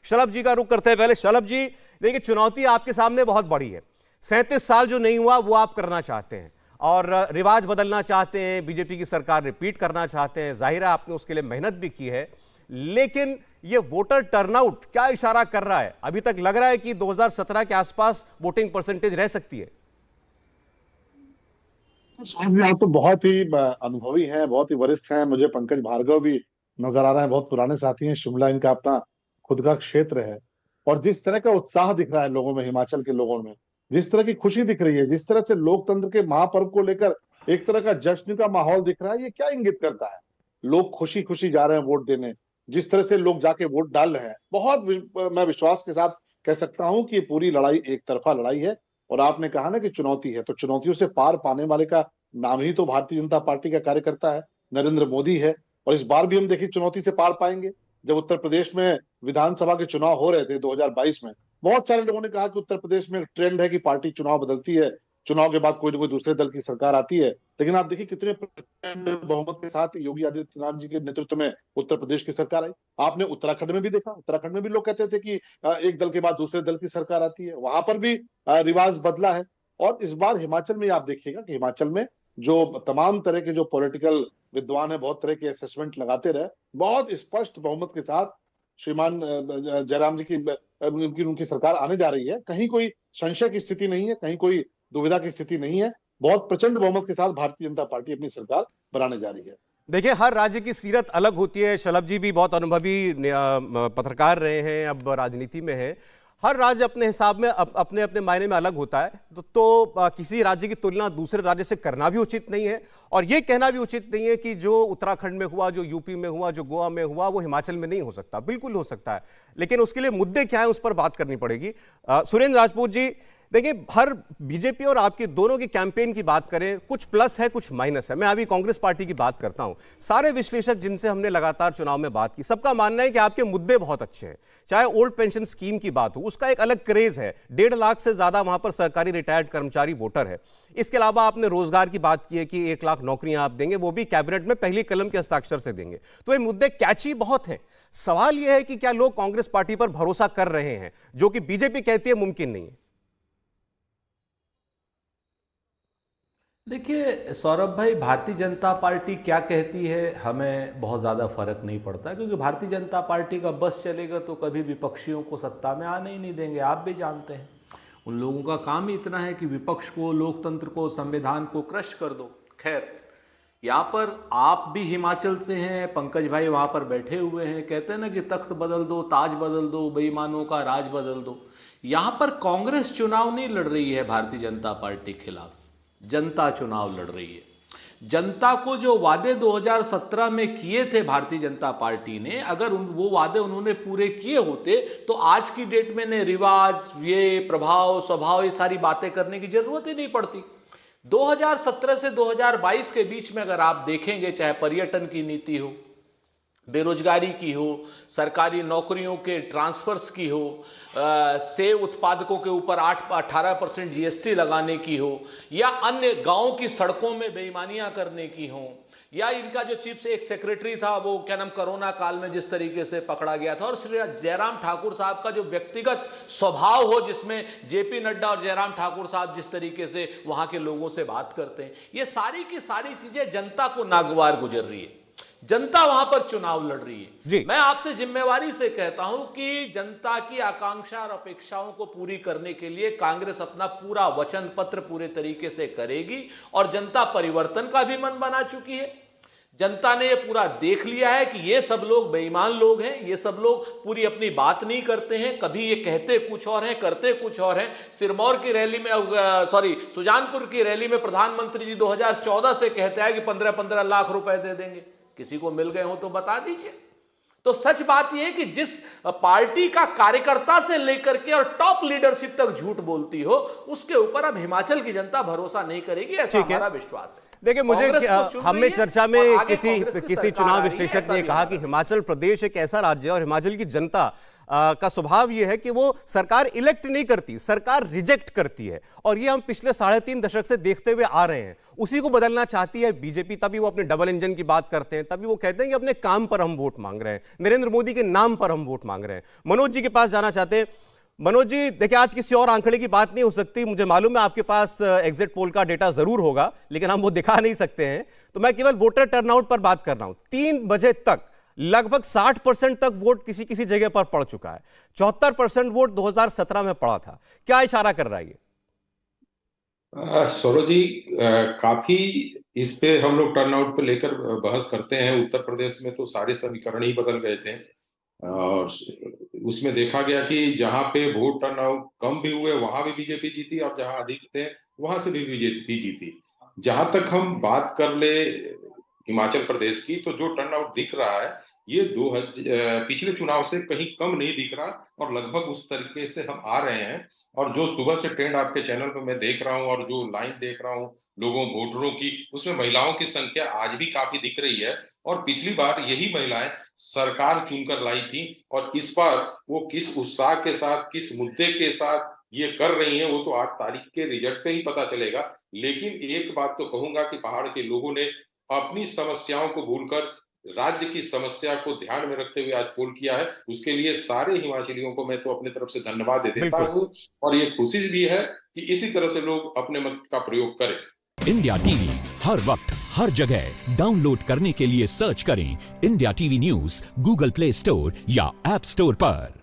शलभ जी का रुख करते हैं। पहले शलभ जी, देखिए चुनौती आपके सामने बहुत बड़ी है। 37 साल जो नहीं हुआ वो आप करना चाहते हैं और रिवाज बदलना चाहते हैं, बीजेपी की सरकार रिपीट करना चाहते हैं। जाहिर है आपने उसके लिए मेहनत भी की है, लेकिन ये वोटर टर्नआउट क्या इशारा कर रहा है? अभी तक लग रहा है कि 2017 के आसपास वोटिंग परसेंटेज रह सकती है। आप तो बहुत ही अनुभवी हैं, बहुत ही वरिष्ठ हैं। मुझे पंकज भार्गव भी नजर आ रहे हैं, बहुत पुराने साथी हैं। शिमला इनका अपना खुद का क्षेत्र है और जिस तरह का उत्साह दिख रहा है लोगों में, हिमाचल के लोगों में जिस तरह की खुशी दिख रही है, जिस तरह से लोकतंत्र के महापर्व को लेकर एक तरह का जश्न का माहौल दिख रहा है, ये क्या इंगित करता है? लोग खुशी खुशी जा रहे हैं वोट देने, जिस तरह से लोग जाके वोट डाल रहे हैं, मैं विश्वास के साथ कह सकता हूं कि पूरी लड़ाई एक तरफा लड़ाई है। और आपने कहा ना कि चुनौती है, तो चुनौतियों से पार पाने वाले का नाम ही तो भारतीय जनता पार्टी का कार्यकर्ता है, नरेंद्र मोदी है। और इस बार भी हम देखिए चुनौती से पार पाएंगे। जब उत्तर प्रदेश में विधानसभा के चुनाव हो रहे थे 2022 में, बहुत सारे लोगों ने कहा कि उत्तर प्रदेश में एक ट्रेंड है कि पार्टी चुनाव बदलती है, चुनाव के बाद कोई ना कोई दूसरे दल की सरकार आती है। लेकिन आप देखिए कितने प्रचंड बहुमत के साथ योगी आदित्यनाथ जी के नेतृत्व में उत्तर प्रदेश की सरकार आई। आपने उत्तराखंड में भी देखा, उत्तराखंड में भी लोग कहते थे कि एक दल के बाद दूसरे दल की सरकार आती है, वहां पर भी रिवाज बदला है। और इस बार हिमाचल में आप देखिएगा कि हिमाचल में जो तमाम तरह के जो पॉलिटिकल विद्वान है, बहुत तरह के असेसमेंट लगाते रहे, बहुत स्पष्ट बहुमत के साथ श्रीमान जयराम जी की उनकी सरकार आने जा रही है। कहीं कोई संशय की स्थिति नहीं है, कहीं कोई दुविधा की स्थिति नहीं है। बहुत प्रचंड बहुमत के साथ भारतीय जनता पार्टी अपनी सरकार बनाने जा रही है। देखिए हर राज्य की सीरत अलग होती है। शलभ जी भी बहुत अनुभवी पत्रकार रहे हैं, अब राजनीति में है। हर राज्य अपने हिसाब में अपने अपने मायने में अलग होता है, तो किसी राज्य की तुलना दूसरे राज्य से करना भी उचित नहीं है और यह कहना भी उचित नहीं है कि जो उत्तराखंड में हुआ, जो यूपी में हुआ, जो गोवा में हुआ, वो हिमाचल में नहीं हो सकता। बिल्कुल हो सकता है, लेकिन उसके लिए मुद्दे क्या है उस पर बात करनी पड़ेगी। सुरेंद्र राजपूत जी, देखिए हर बीजेपी और आपके दोनों की कैंपेन की बात करें, कुछ प्लस है कुछ माइनस है। मैं अभी कांग्रेस पार्टी की बात करता हूं। सारे विश्लेषक जिनसे हमने लगातार चुनाव में बात की, सबका मानना है कि आपके मुद्दे बहुत अच्छे हैं। चाहे ओल्ड पेंशन स्कीम की बात हो, उसका एक अलग क्रेज है, 1.5 लाख से ज्यादा वहां पर सरकारी रिटायर्ड कर्मचारी वोटर है। इसके अलावा आपने रोजगार की बात की है कि 1 लाख नौकरियां आप देंगे, वो भी कैबिनेट में पहली कलम के हस्ताक्षर से देंगे। तो ये मुद्दे कैची बहुत है। सवाल यह है कि क्या लोग कांग्रेस पार्टी पर भरोसा कर रहे हैं, जो कि बीजेपी कहती है मुमकिन नहीं है? देखिए सौरभ भाई, भारतीय जनता पार्टी क्या कहती है हमें बहुत ज़्यादा फर्क नहीं पड़ता, क्योंकि भारतीय जनता पार्टी का बस चलेगा तो कभी विपक्षियों को सत्ता में आने ही नहीं देंगे। आप भी जानते हैं उन लोगों का काम ही इतना है कि विपक्ष को, लोकतंत्र को, संविधान को क्रश कर दो। खैर, यहाँ पर आप भी हिमाचल से हैं, पंकज भाई वहां पर बैठे हुए हैं, कहते हैं ना कि तख्त बदल दो, ताज बदल दो, बेईमानों का राज बदल दो। यहां पर कांग्रेस चुनाव नहीं लड़ रही है भारतीय जनता पार्टी के खिलाफ, जनता चुनाव लड़ रही है। जनता को जो वादे 2017 में किए थे भारतीय जनता पार्टी ने, अगर वो वादे उन्होंने पूरे किए होते तो आज की डेट में ने रिवाज, ये प्रभाव, स्वभाव, ये सारी बातें करने की जरूरत ही नहीं पड़ती। 2017 से 2022 के बीच में अगर आप देखेंगे, चाहे पर्यटन की नीति हो, बेरोजगारी की हो, सरकारी नौकरियों के ट्रांसफर्स की हो, सेब उत्पादकों के ऊपर 18% जीएसटी लगाने की हो, या अन्य गांवों की सड़कों में बेईमानियां करने की हो, या इनका जो चीफ से एक सेक्रेटरी था वो क्या नाम कोरोना काल में जिस तरीके से पकड़ा गया था, और श्री जयराम ठाकुर साहब का जो व्यक्तिगत स्वभाव हो, जिसमें जेपी नड्डा और जयराम ठाकुर साहब जिस तरीके से वहां के लोगों से बात करते हैं, ये सारी की सारी चीजें जनता को नागवार गुजर रही है। जनता वहां पर चुनाव लड़ रही है। मैं आपसे जिम्मेवारी से कहता हूं कि जनता की आकांक्षा और अपेक्षाओं को पूरी करने के लिए कांग्रेस अपना पूरा वचन पत्र पूरे तरीके से करेगी, और जनता परिवर्तन का भी मन बना चुकी है। जनता ने यह पूरा देख लिया है कि ये सब लोग बेईमान लोग हैं, ये सब लोग पूरी अपनी बात नहीं करते हैं, कभी ये कहते कुछ और हैं, करते कुछ और हैं। सिरमौर की रैली में, सुजानपुर की रैली में प्रधानमंत्री जी 2014 से कहते हैं कि 15-15 लाख रुपए दे देंगे। किसी को मिल गए हो तो बता दीजिए। तो सच बात यह है कि जिस पार्टी का कार्यकर्ता से लेकर के और टॉप लीडरशिप तक झूठ बोलती हो, उसके ऊपर अब हिमाचल की जनता भरोसा नहीं करेगी, ऐसा हमारा विश्वास है। देखिए, मुझे हमें चर्चा में किसी चुनाव विश्लेषक ने कहा कि हिमाचल प्रदेश एक ऐसा राज्य है और हिमाचल की जनता का स्वभाव यह है कि वो सरकार इलेक्ट नहीं करती, सरकार रिजेक्ट करती है। और ये हम पिछले 3.5 दशक से देखते हुए आ रहे हैं। उसी को बदलना चाहती है बीजेपी। तभी वो अपने डबल इंजन की बात करते हैं, तभी वो कहते हैं कि अपने काम पर हम वोट मांग रहे हैं, नरेंद्र मोदी के नाम पर हम वोट मांग रहे हैं। मनोज जी के पास जाना चाहते हैं। मनोज जी, देखिए, आज किसी और आंकड़े की बात नहीं हो सकती। मुझे मालूम है आपके पास एग्जिट पोल का डेटा जरूर होगा, लेकिन हम वो दिखा नहीं सकते हैं। तो मैं केवल वोटर टर्नआउट पर बात कर रहा हूं। 3 बजे तक लगभग 60% तक वोट किसी किसी जगह पर पड़ चुका है। 74% वोट 2017 में पड़ा था। क्या इशारा कर रहा है ये? सौरभ जी, काफी इस पे हम लोग टर्नआउट पे लेकर बहस करते हैं। उत्तर प्रदेश में तो सारे समीकरण ही बदल गए थे और उसमें देखा गया कि जहां पे वोट टर्नआउट कम भी हुए वहां भी बीजेपी जीती और जहां अधिक थे वहां से भी बीजेपी जीती। जहां तक हम बात कर ले हिमाचल प्रदेश की, तो जो टर्नआउट दिख रहा है ये पिछले चुनाव से कहीं कम नहीं दिख रहा और लगभग उस तरीके से हम आ रहे हैं। और जो सुबह से ट्रेंड आपके चैनल पे मैं देख रहा हूँ और जो लाइन देख रहा हूँ लोगों वोटरों की, उसमें महिलाओं की संख्या आज भी काफी दिख रही है। और पिछली बार यही महिलाएं सरकार चुनकर लाई थी और इस बार वो किस उत्साह के साथ, किस मुद्दे के साथ ये कर रही हैं, वो तो 8 तारीख के रिजल्ट पे ही पता चलेगा। लेकिन एक बात तो कहूंगा कि पहाड़ के लोगों ने अपनी समस्याओं को भूलकर राज्य की समस्या को ध्यान में रखते हुए आज पोल किया है। उसके लिए सारे हिमाचलियों को मैं तो अपनी तरफ से धन्यवाद देता हूँ और ये खुशी भी है कि इसी तरह से लोग अपने मत का प्रयोग करें। इंडिया टीवी हर वक्त हर जगह डाउनलोड करने के लिए सर्च करें India TV news Google play store या ऐप स्टोर पर।